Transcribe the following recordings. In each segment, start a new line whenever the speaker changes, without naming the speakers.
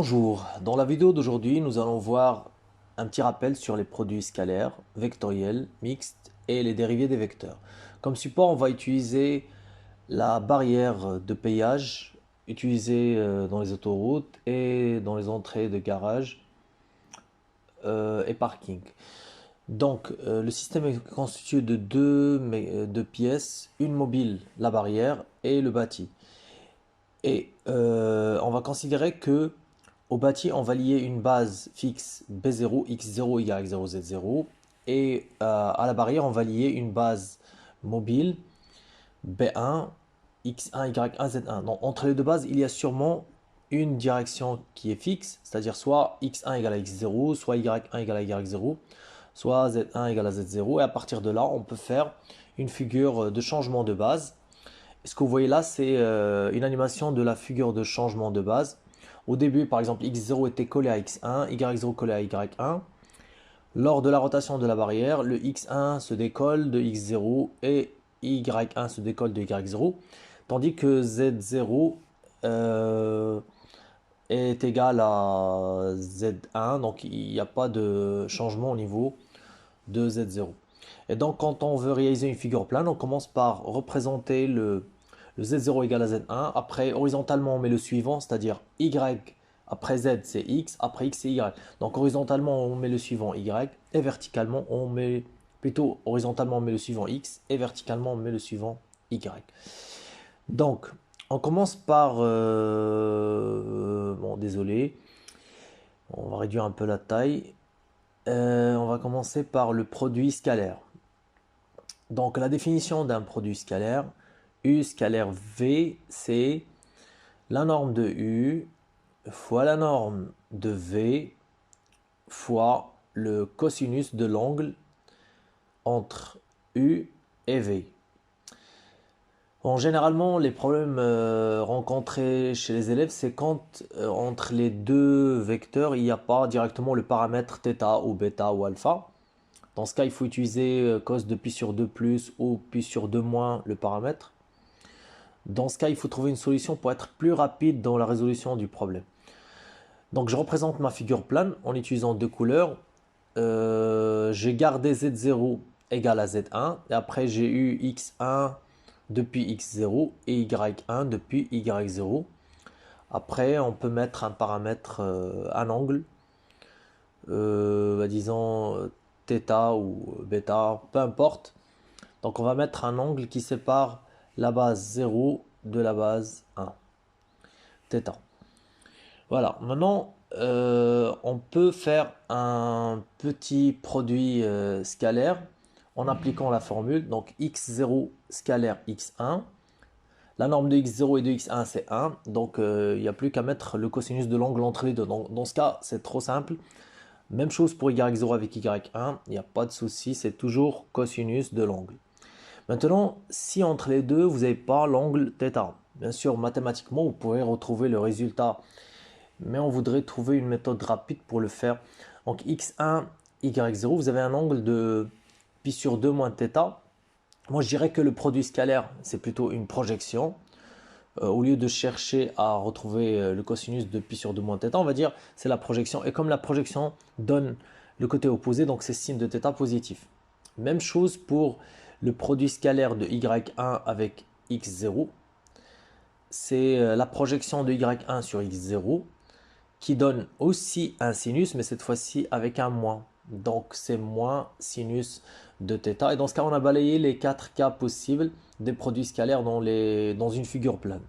Bonjour, dans la vidéo d'aujourd'hui, nous allons voir un petit rappel sur les produits scalaires, vectoriels, mixtes et les dérivés des vecteurs. Comme support, on va utiliser la barrière de péage utilisée dans les autoroutes et dans les entrées de garage et parking. Donc, le système est constitué de deux pièces, une mobile, la barrière, et le bâti. Et on va considérer que au bâti, on va lier une base fixe B0, X0, Y0, Z0. Et à la barrière, on va lier une base mobile B1, X1, Y1, Z1. Donc entre les deux bases, il y a sûrement une direction qui est fixe, c'est-à-dire soit X1 égale à X0, soit Y1 égale à Y0, soit Z1 égale à Z0. Et à partir de là, on peut faire une figure de changement de base. Ce que vous voyez là, c'est une animation de la figure de changement de base. Au début, par exemple, x0 était collé à x1, y0 collé à y1. Lors de la rotation de la barrière, le x1 se décolle de x0 et y1 se décolle de y0, tandis que z0 est égal à z1, donc il n'y a pas de changement au niveau de z0. Et donc, quand on veut réaliser une figure plane, on commence par représenter le z0 égale à z1. Après, horizontalement, on met le suivant, c'est-à-dire y. Après z, c'est x. Après x, c'est y. Donc, horizontalement, on met le suivant y. Et verticalement, on met, plutôt horizontalement, on met le suivant x. Et verticalement, on met le suivant y. Donc, on commence par... bon, désolé. On va réduire un peu la taille. On va commencer par le produit scalaire. Donc la définition d'un produit scalaire, U scalaire V, c'est la norme de U fois la norme de V fois le cosinus de l'angle entre U et V. Bon, généralement, les problèmes rencontrés chez les élèves, c'est quand entre les deux vecteurs, il n'y a pas directement le paramètre θ ou β ou alpha. Dans ce cas, il faut utiliser cos de pi sur 2 plus ou pi sur 2 moins le paramètre. Dans ce cas, il faut trouver une solution pour être plus rapide dans la résolution du problème. Donc, je représente ma figure plane en utilisant deux couleurs. J'ai gardé Z0 égale à Z1. Et après, j'ai eu X1 depuis X0 et Y1 depuis Y0. Après, on peut mettre un paramètre, un angle, disons θ ou β, peu importe. Donc, on va mettre un angle qui sépare la base 0 de la base 1, θ. Voilà, maintenant on peut faire un petit produit scalaire en appliquant la formule. Donc x0 scalaire x1. La norme de x0 et de x1 c'est 1. Donc il n'y a plus qu'à mettre le cosinus de l'angle entre les deux. Donc, dans ce cas, c'est trop simple. Même chose pour y0 avec y1. Il n'y a pas de souci, c'est toujours cosinus de l'angle. Maintenant, si entre les deux, vous n'avez pas l'angle θ, bien sûr, mathématiquement, vous pouvez retrouver le résultat, mais on voudrait trouver une méthode rapide pour le faire. Donc, x1, y0, vous avez un angle de pi sur 2 moins θ. Moi, je dirais que le produit scalaire, c'est plutôt une projection. Au lieu de chercher à retrouver le cosinus de pi sur 2 moins θ, on va dire c'est la projection. Et comme la projection donne le côté opposé, donc c'est signe de θ positif. Même chose pour le produit scalaire de y1 avec x0. C'est la projection de y1 sur x0 qui donne aussi un sinus, mais cette fois-ci avec un moins. Donc c'est moins sinus de θ. Et dans ce cas, on a balayé les 4 cas possibles des produits scalaires dans une figure plane.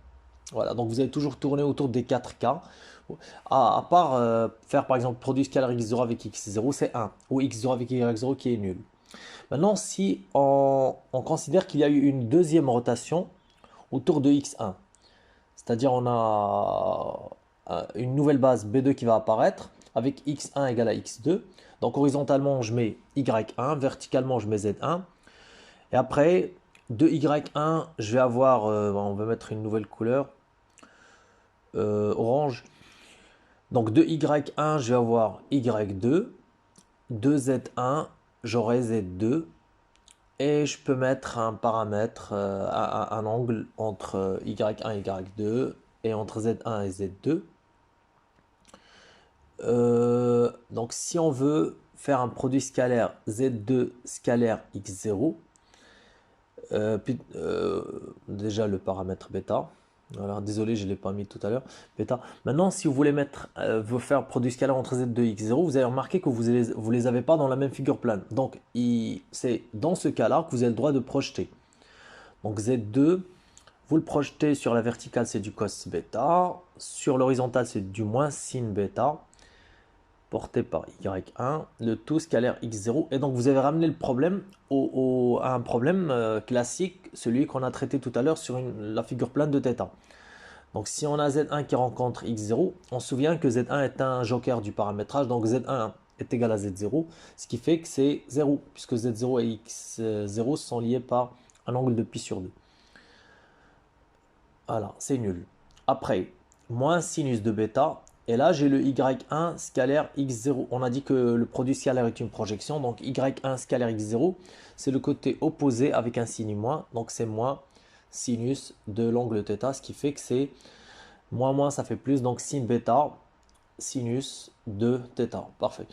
Voilà, donc vous allez toujours tourner autour des 4 cas. À part faire par exemple produit scalaire x0 avec x0, c'est 1. Ou x0 avec y0 qui est nul. Maintenant, si on considère qu'il y a eu une deuxième rotation autour de x1, c'est-à-dire on a une nouvelle base B2 qui va apparaître avec x1 égale à x2. Donc horizontalement, je mets y1, verticalement, je mets z1. Et après, de y1, je vais avoir, on va mettre une nouvelle couleur, orange. Donc de y1, je vais avoir y2. De z1, j'aurai z2. Et je peux mettre un paramètre, un angle entre y1 et y2 et entre z1 et z2. Donc si on veut faire un produit scalaire Z2 scalaire X0, déjà le paramètre bêta. Voilà, désolé, je ne l'ai pas mis tout à l'heure. Bêta. Maintenant, si vous voulez vous faire produit scalaire entre Z2 et X0, vous avez remarqué que vous les avez pas dans la même figure plane. Donc, c'est dans ce cas-là que vous avez le droit de projeter. Donc Z2, vous le projetez sur la verticale, c'est du cos bêta. Sur l'horizontale, c'est du moins sin bêta. Porté par Y1, le tout scalaire X0. Et donc, vous avez ramené le problème à un problème classique, celui qu'on a traité tout à l'heure sur la figure plane de θ. Donc, si on a Z1 qui rencontre X0, on se souvient que Z1 est un joker du paramétrage. Donc, Z1 est égal à Z0, ce qui fait que c'est 0, puisque Z0 et X0 sont liés par un angle de pi sur 2. Voilà, c'est nul. Après, moins sinus de bêta. Et là, j'ai le Y1 scalaire X0. On a dit que le produit scalaire est une projection. Donc, Y1 scalaire X0, c'est le côté opposé avec un signe moins. Donc, c'est moins sinus de l'angle θ, ce qui fait que c'est moins, ça fait plus. Donc, sin bêta, sinus de θ. Parfait.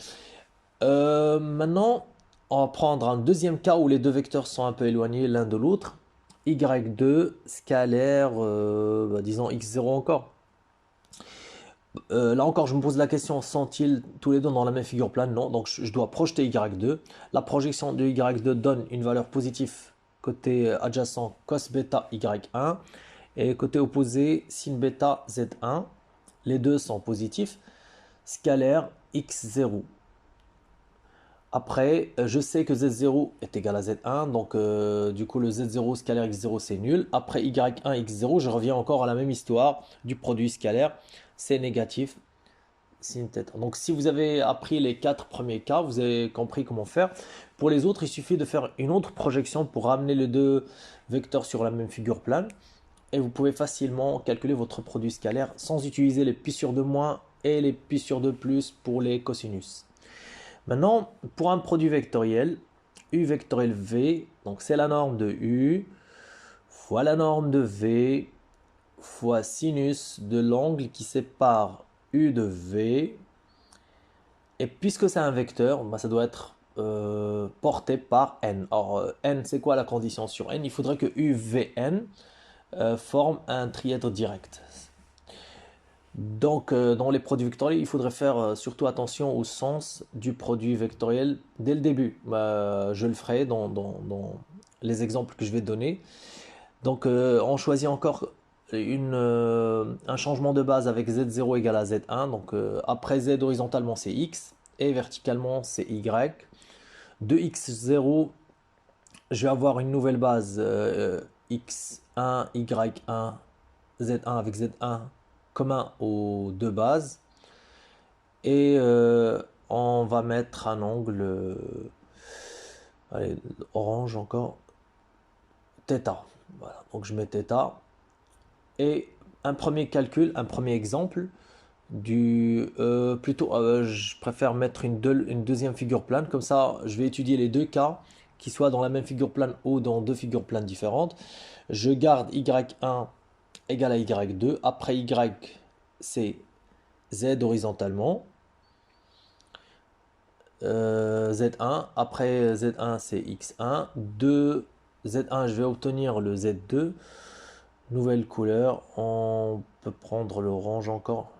Maintenant, on va prendre un deuxième cas où les deux vecteurs sont un peu éloignés l'un de l'autre. Y2 scalaire, disons X0 encore. Là encore, je me pose la question, sont-ils tous les deux dans la même figure plane? Non, donc je dois projeter Y2. La projection de Y2 donne une valeur positive côté adjacent cos bêta Y1 et côté opposé sin bêta Z1. Les deux sont positifs. Scalaire X0. Après, je sais que Z0 est égal à Z1, donc du coup le Z0 scalaire X0 c'est nul. Après Y1 X0, je reviens encore à la même histoire du produit scalaire, c'est négatif sin θ. Donc si vous avez appris les 4 premiers cas, vous avez compris comment faire. Pour les autres, il suffit de faire une autre projection pour ramener les deux vecteurs sur la même figure plane. Et vous pouvez facilement calculer votre produit scalaire sans utiliser les pi sur 2 moins et les pi sur 2 plus pour les cosinus. Maintenant, pour un produit vectoriel, U vectoriel V, donc c'est la norme de U fois la norme de V fois sinus de l'angle qui sépare U de V. Et puisque c'est un vecteur, ça doit être porté par N. Or, N, c'est quoi la condition sur N? Il faudrait que UVN forme un trièdre direct. Donc, dans les produits vectoriels, il faudrait faire surtout attention au sens du produit vectoriel dès le début. Je le ferai dans les exemples que je vais donner. Donc, on choisit encore un changement de base avec Z0 égale à Z1. Donc, après Z horizontalement, c'est X et verticalement, c'est Y. De X0, je vais avoir une nouvelle base X1, Y1, Z1 avec Z1 commun aux deux bases et on va mettre un angle allez, orange encore θ. Voilà, donc je mets θ et un premier calcul, un premier exemple je préfère mettre une deuxième figure plane, comme ça je vais étudier les deux cas qui soient dans la même figure plane ou dans deux figures planes différentes. Je garde Y1 égale à Y2. Après Y, c'est Z horizontalement. Z1. Après Z1, c'est X1. De Z1, je vais obtenir le Z2. Nouvelle couleur. On peut prendre l'orange encore.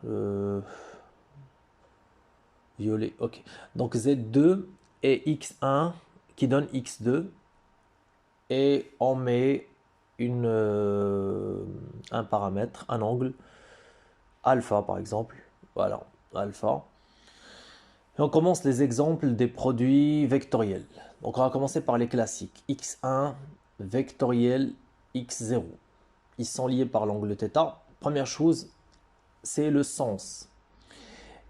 Violet. Ok. Donc Z2 et X1 qui donne X2. Et on met un paramètre, un angle, alpha par exemple. Voilà, alpha. Et on commence les exemples des produits vectoriels. Donc on va commencer par les classiques. X1 vectoriel X0. Ils sont liés par l'angle θ. Première chose, c'est le sens.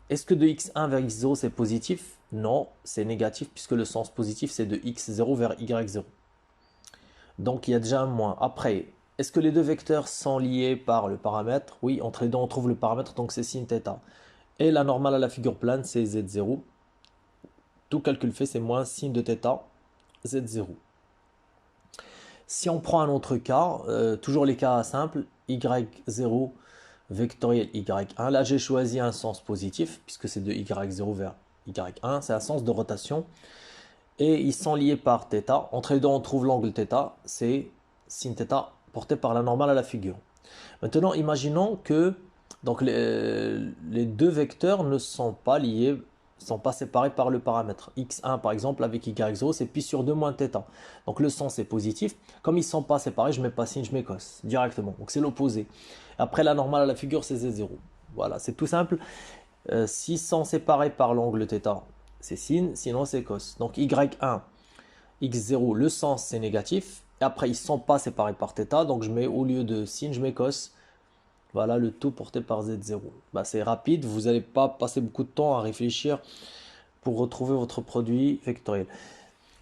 Est-ce que de X1 vers X0 c'est positif? Non, c'est négatif puisque le sens positif c'est de X0 vers Y0. Donc il y a déjà un moins. Après, est-ce que les deux vecteurs sont liés par le paramètre? Oui, entre les deux on trouve le paramètre, donc c'est sin θ. Et la normale à la figure plane c'est Z0. Tout calcul fait c'est moins sin de θ Z0. Si on prend un autre cas, toujours les cas simples, Y0 vectoriel y1. Là, j'ai choisi un sens positif, puisque c'est de y0 vers y1. C'est un sens de rotation. Et ils sont liés par θ. Entre les deux, on trouve l'angle θ. C'est sin θ porté par la normale à la figure. Maintenant, imaginons que donc les deux vecteurs ne sont pas liés, ne sont pas séparés par le paramètre. x1 par exemple avec y0, c'est pi sur 2 moins θ. Donc le sens est positif. Comme ils ne sont pas séparés, je ne mets pas sin, je mets cos directement. Donc c'est l'opposé. Après la normale à la figure, c'est z0. Voilà, c'est tout simple. S'ils sont séparés par l'angle θ, c'est sin, sinon c'est cos. Donc y1, x0, le sens c'est négatif. Et après, ils ne sont pas séparés par θ, donc je mets au lieu de sin, je mets cos. Voilà le tout porté par Z0. Bah, c'est rapide, vous n'allez pas passer beaucoup de temps à réfléchir pour retrouver votre produit vectoriel.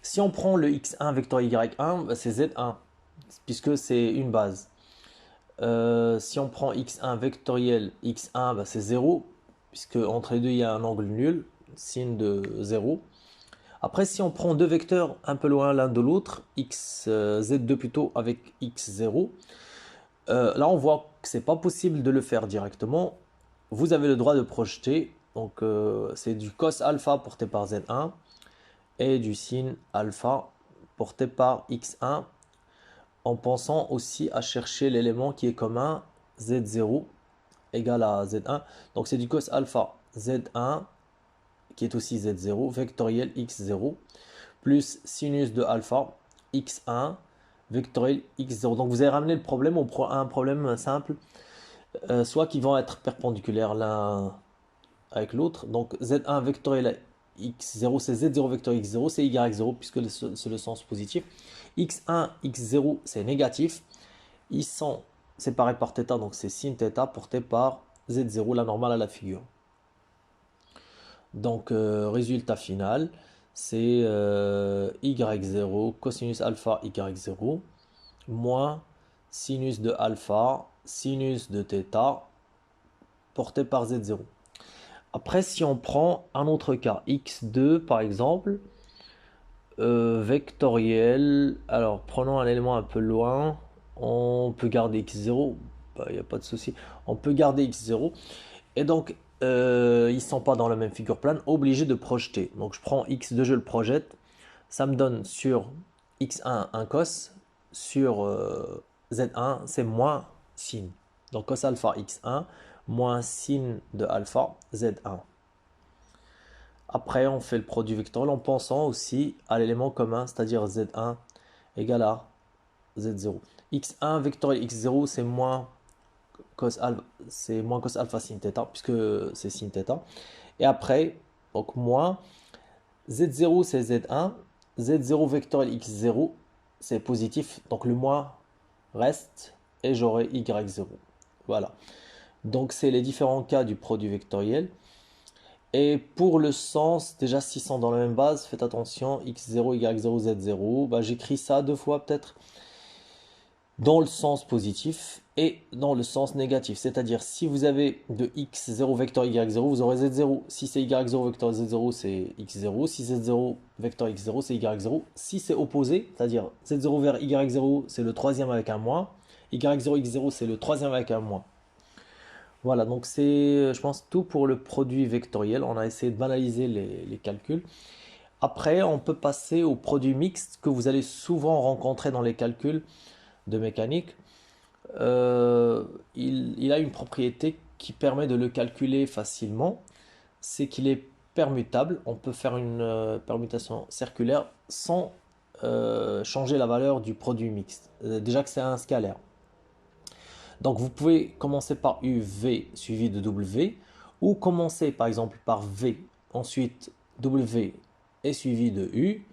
Si on prend le x1 vectoriel y1, bah, c'est Z1, puisque c'est une base. Si on prend x1 vectoriel x1, bah, c'est 0, puisque entre les deux, il y a un angle nul, sin de 0. Après, si on prend deux vecteurs un peu loin l'un de l'autre, z2 plutôt avec x0, là, on voit que c'est pas possible de le faire directement. Vous avez le droit de projeter. Donc, c'est du cos alpha porté par Z1 et du sin alpha porté par X1 en pensant aussi à chercher l'élément qui est commun Z0 égale à Z1. Donc, c'est du cos alpha Z1 qui est aussi Z0 vectoriel X0 plus sinus de alpha X1 vectoriel x0. Donc vous avez ramené le problème à un problème simple, soit qui vont être perpendiculaires l'un avec l'autre. Donc z1 vectoriel x0, c'est z0 vectoriel x0, c'est y0 puisque c'est le sens positif. x1, x0, c'est négatif. Ils sont séparés par θ, donc c'est sin θ porté par z0, la normale à la figure. Donc résultat final, c'est y0 cosinus alpha y0 moins sinus de alpha sinus de θ porté par z0. Après, si on prend un autre cas, x2 par exemple, vectoriel, alors prenons un élément un peu loin, on peut garder x0, il n'y a pas de souci, on peut garder x0, et donc ils ne sont pas dans la même figure plane, obligé de projeter. Donc je prends x2, je le projette, ça me donne sur x1 un cos, sur z1 c'est moins sin. Donc cos alpha x1 moins sin de alpha z1. Après on fait le produit vectoriel en pensant aussi à l'élément commun, c'est-à-dire z1 égale à z0. x1 vectoriel x0 c'est moins cos alpha sin θ puisque c'est sin θ. Et après, donc moins z0 c'est z1, z0 vectoriel x0 c'est positif, donc le moins reste et j'aurai y0. Voilà. Donc c'est les différents cas du produit vectoriel. Et pour le sens, déjà s'ils sont dans la même base, faites attention, x0, y0, z0, bah, j'écris ça deux fois peut-être dans le sens positif et dans le sens négatif. C'est-à-dire si vous avez de x0 vecteur y0, vous aurez z0. Si c'est y0 vecteur z0, c'est x0. Si c'est z0 vecteur x0, c'est y0. Si c'est opposé, c'est-à-dire z0 vers y0, c'est le troisième avec un moins. y0, x0, c'est le troisième avec un moins. Voilà, donc c'est, je pense, tout pour le produit vectoriel. On a essayé de banaliser les calculs. Après, on peut passer au produit mixte que vous allez souvent rencontrer dans les calculs de mécanique. Il a une propriété qui permet de le calculer facilement. C'est qu'il est permutable. On peut faire une permutation circulaire sans changer la valeur du produit mixte. Déjà que c'est un scalaire. Donc vous pouvez commencer par UV suivi de W ou commencer par exemple par V, ensuite W est suivi de U,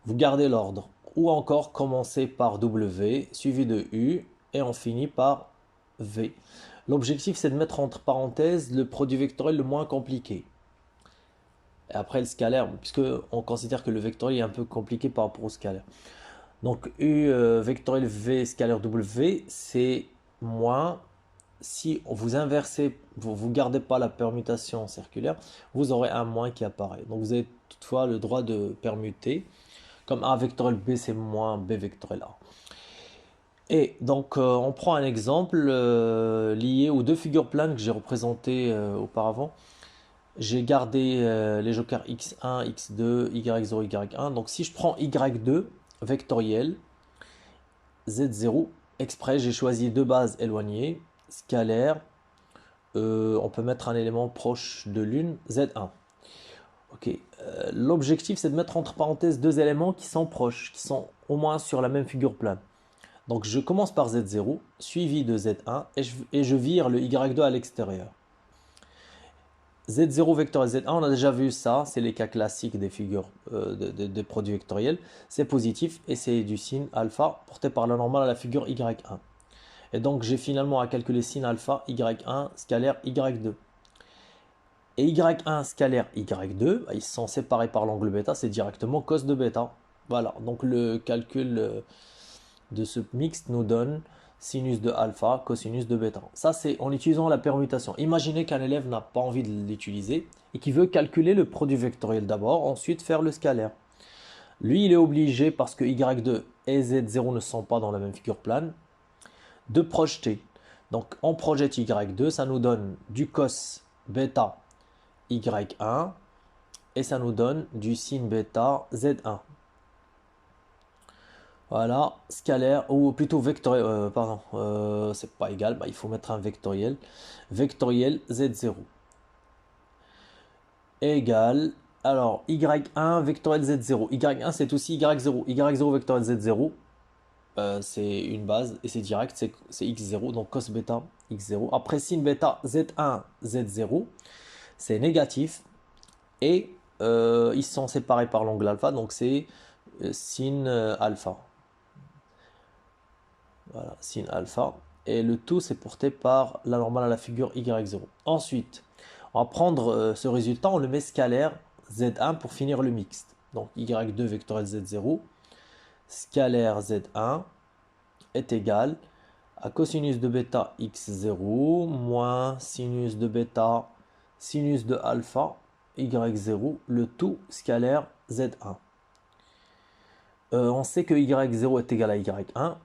vous gardez l'ordre. Ou encore commencer par W suivi de U et on finit par V. L'objectif c'est de mettre entre parenthèses le produit vectoriel le moins compliqué. Et après le scalaire, puisque on considère que le vectoriel est un peu compliqué par rapport au scalaire. Donc U vectoriel V scalaire W, c'est moins, si vous inversez, vous ne gardez pas la permutation circulaire, vous aurez un moins qui apparaît. Donc vous avez toutefois le droit de permuter. Comme A vectoriel B, c'est moins B vectoriel A. Et donc, on prend un exemple lié aux deux figures planes que j'ai représentées auparavant. J'ai gardé les jokers x1, x2, y0, y1. Donc, si je prends y2 vectoriel, z0, exprès, j'ai choisi deux bases éloignées, scalaire. On peut mettre un élément proche de l'une, z1. Ok. L'objectif, c'est de mettre entre parenthèses deux éléments qui sont proches, qui sont au moins sur la même figure plane. Donc je commence par Z0, suivi de Z1, et je vire le Y2 à l'extérieur. Z0 vectoriel Z1, on a déjà vu ça, c'est les cas classiques des figures des produits vectoriels. C'est positif et c'est du signe alpha porté par la normale à la figure Y1. Et donc j'ai finalement à calculer sin alpha Y1 scalaire Y2. Et Y1 scalaire Y2, ils sont séparés par l'angle bêta, c'est directement cos de bêta. Voilà, donc le calcul de ce mixte nous donne sinus de alpha, cosinus de bêta. Ça, c'est en utilisant la permutation. Imaginez qu'un élève n'a pas envie de l'utiliser et qui veut calculer le produit vectoriel d'abord, ensuite faire le scalaire. Lui, il est obligé, parce que y2 et z0 ne sont pas dans la même figure plane, de projeter. Donc, on projette y2, ça nous donne du cos bêta y1 et ça nous donne du sin bêta z1. Voilà, scalaire, ou plutôt vectoriel, pardon, c'est pas égal, bah, il faut mettre un vectoriel. Vectoriel Z0 égale, alors Y1 vectoriel Z0. Y1 c'est aussi Y0. Y0 vectoriel Z0, c'est une base et c'est direct, c'est X0, donc cos bêta X0. Après sin bêta Z1, Z0, c'est négatif et ils sont séparés par l'angle alpha, donc c'est sin alpha. Voilà, sin alpha. Et le tout, c'est porté par la normale à la figure y0. Ensuite, on va prendre ce résultat, on le met scalaire z1 pour finir le mixte. Donc y2 vectoriel z0, scalaire z1 est égal à cosinus de bêta x0 moins sinus de bêta sinus de alpha y0, le tout scalaire z1. On sait que y0 est égal à y1,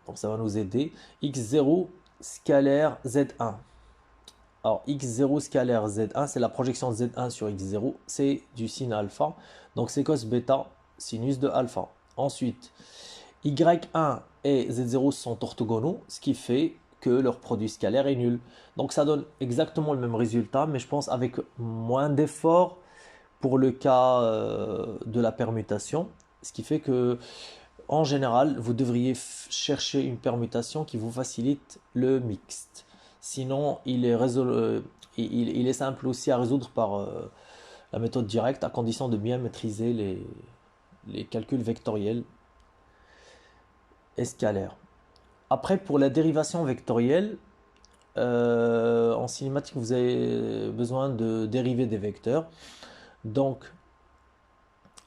donc ça va nous aider. X0 scalaire Z1. Alors X0 scalaire Z1, c'est la projection de Z1 sur X0, c'est du sin alpha. Donc c'est cos bêta sinus de alpha. Ensuite, Y1 et Z0 sont orthogonaux, ce qui fait que leur produit scalaire est nul. Donc ça donne exactement le même résultat, mais je pense avec moins d'efforts pour le cas de la permutation. Ce qui fait que en général, vous devriez chercher une permutation qui vous facilite le mixte. Sinon, il est simple aussi à résoudre par la méthode directe, à condition de bien maîtriser les calculs vectoriels et scalaires. Après, pour la dérivation vectorielle, en cinématique, vous avez besoin de dériver des vecteurs. Donc,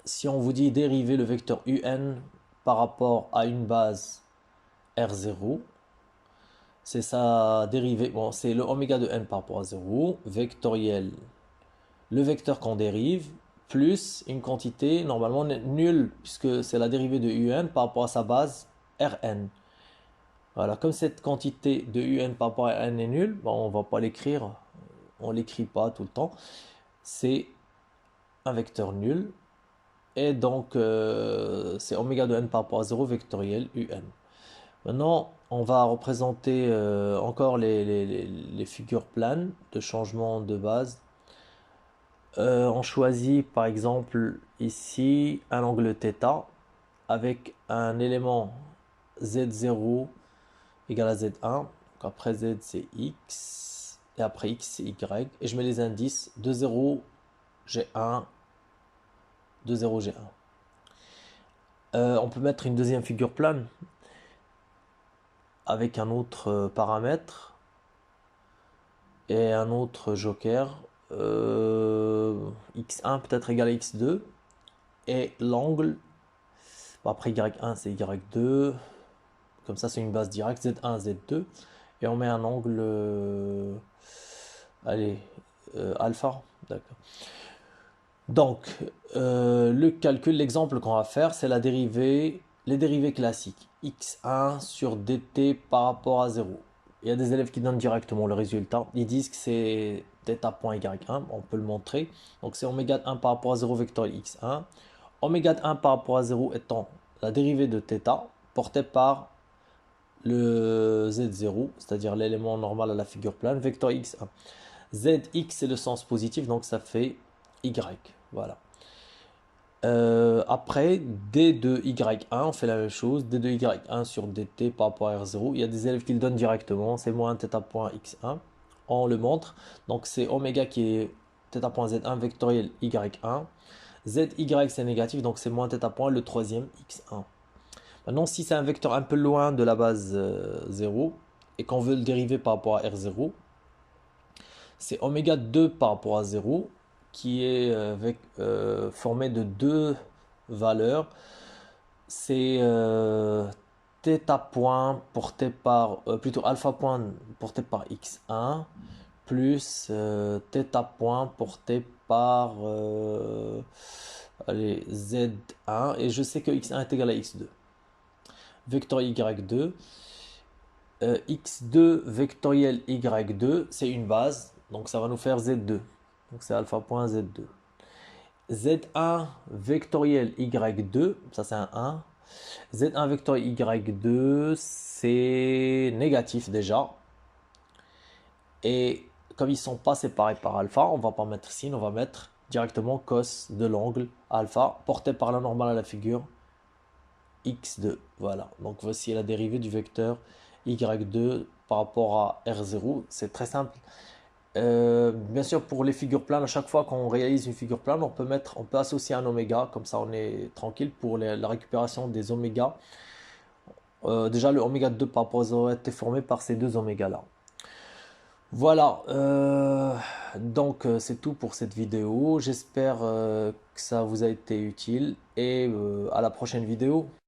si on vous dit dériver le vecteur un par rapport à une base R0, c'est sa dérivée, bon, c'est le oméga de n par rapport à 0, vectoriel, le vecteur qu'on dérive, plus une quantité normalement nulle, puisque c'est la dérivée de un par rapport à sa base Rn. Voilà, comme cette quantité de un par rapport à n est nulle, bon, on ne va pas l'écrire, on ne l'écrit pas tout le temps, c'est un vecteur nul, et donc c'est oméga de n par rapport à 0 vectoriel un. Maintenant, on va représenter encore les figures planes de changement de base. On choisit par exemple ici un angle θ avec un élément z0 égal à z1. Donc après z c'est x et après x c'est y. Et je mets les indices 2, 0, g1, 2, 0, g1. On peut mettre une deuxième figure plane avec un autre paramètre et un autre joker, x1 peut-être égal à x2 et l'angle, bon, après y1 c'est y2, comme ça c'est une base directe, z1 z2 et on met un angle allez alpha, d'accord. Donc le calcul, l'exemple qu'on va faire, c'est la dérivée les dérivés classiques, x1 sur dt par rapport à 0. Il y a des élèves qui donnent directement le résultat. Ils disent que c'est θ.y1, on peut le montrer. Donc c'est oméga de 1 par rapport à 0 vectoriel x1. Oméga de 1 par rapport à 0 étant la dérivée de θ portée par le z0, c'est-à-dire l'élément normal à la figure plane, vecteur x1. Zx c'est le sens positif, donc ça fait y. Voilà. Après, d de y1, on fait la même chose. D de y1 sur dt par rapport à r0. Il y a des élèves qui le donnent directement. C'est moins θ.x1. On le montre. Donc c'est oméga qui est θ.z1 vectoriel y1. Zy c'est négatif, donc c'est moins θ. Le troisième x1. Maintenant, si c'est un vecteur un peu loin de la base 0 et qu'on veut le dériver par rapport à r0, c'est oméga 2 par rapport à 0 qui est formé de deux valeurs. C'est θ point porté par, plutôt alpha point porté par x1 plus θ point porté par allez, z1 et je sais que x1 est égal à x2. Vecteur y2. X2 vectoriel y2, c'est une base, donc ça va nous faire z2. Donc c'est alpha point z2. Z1 vectoriel y2, ça c'est un 1. Z1 vectoriel y2, c'est négatif déjà. Et comme ils ne sont pas séparés par alpha, on ne va pas mettre sin, on va mettre directement cos de l'angle alpha porté par la normale à la figure x2. Voilà, donc voici la dérivée du vecteur y2 par rapport à r0. C'est très simple. Bien sûr, pour les figures planes, à chaque fois qu'on réalise une figure plane, on peut associer un oméga, comme ça on est tranquille pour la récupération des omégas. Déjà, le oméga 2 par rapport à 0 a été formé par ces deux omégas là. Voilà, donc c'est tout pour cette vidéo. J'espère que ça vous a été utile et à la prochaine vidéo.